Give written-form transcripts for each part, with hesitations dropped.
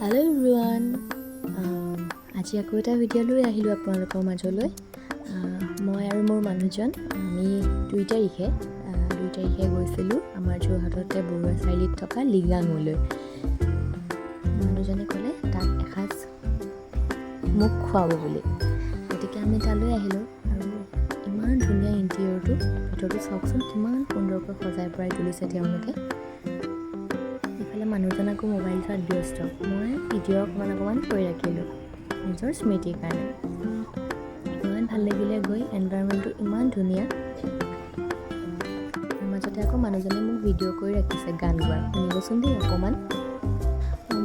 Hello' everyone, আজি আকৌ এটা ভিডিঅ' লৈ আহিলোঁ আপোনালোকৰ মাজলৈ। মই আৰু মোৰ মানুহজন আমি 2 তাৰিখে গৈছিলোঁ আমাৰ যোৰহাটতে বৰুৱা চাৰিআলিত থকা লিগাঙলৈ। মানুহজনে ক'লে তাত এসাঁজ মোক খুৱাব বুলি, গতিকে আমি তালৈ আহিলোঁ। আৰু ইমান ধুনীয়া ইণ্টেৰিয়ৰটো, ভিতৰটো চাওকচোন কিমান সুন্দৰকৈ সজাই পৰাই তুলিছে তেওঁলোকে। ইফালে মানুহজন আকৌ মোবাইল চোৱাত ব্যস্ত, মই ভিডিঅ' অকণমান কৰি ৰাখিলোঁ নিজৰ স্মৃতিৰ কাৰণে। ইমান ভাল লাগিলে গৈ, এনভাইৰনমেণ্টটো ইমান ধুনীয়া। মাজতে আকৌ মানুহজনে মোক ভিডিঅ' কৰি ৰাখিছে গান গোৱাৰ, শুনিবচোন দেই অকণমান।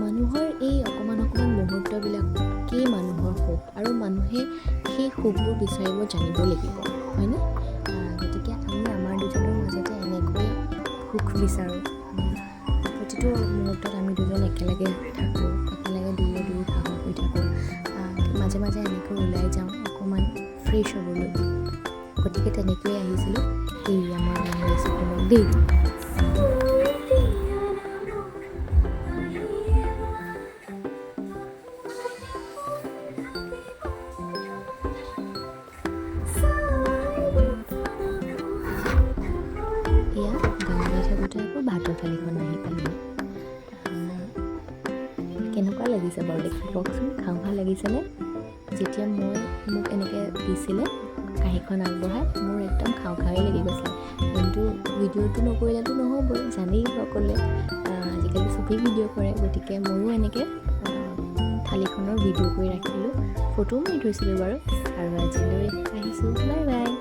মানুহৰ এই অকণমান মুহূৰ্তবিলাকেই মানুহৰ সুখ, আৰু মানুহে সেই সুখবোৰ বিচাৰিব জানিব লাগিব, হয়নে? গতিকে আমি আমাৰ দুজনৰ মাজতে এনেকৈ সুখ বিচাৰোঁ। প্ৰতিটো মুহূৰ্তত আমি দুজন একেলগে থাকোঁ, একেলগে দুয়ো সাহস হৈ থাকোঁ। মাজে মাজে এনেকৈ ওলাই যাওঁ অকণমান ফ্ৰেছ হ'বলৈ। গতিকে তেনেকৈয়ে আহিছিলোঁ এই আমাৰ গান ৰেচিপিমক দেই। এয়া গান গাই থাকোঁতে আকৌ ভাতৰ থালিখন আহি পালেহি। কেনেকুৱা লাগিছে বাৰু দেখি কওকচোন, খাওঁ খাওঁ লাগিছেনে? যেতিয়া মোক এনেকৈ দিছিলে কাঁহীখন আগবঢ়াই, মোৰ একদম খাওঁ খাওঁৱেই লাগি গৈছিলে। কিন্তু ভিডিঅ'টো নকৰিলেতো নহ'বই, জানেই সকলোৱে আজিকালি চবেই ভিডিঅ' কৰে। গতিকে ময়ো এনেকৈ থালিখনৰ ভিডিঅ' কৰি ৰাখিলোঁ, ফটোও মাৰি থৈছিলোঁ বাৰু। আৰু আজিলৈ আহিছোঁ, বাই বাই।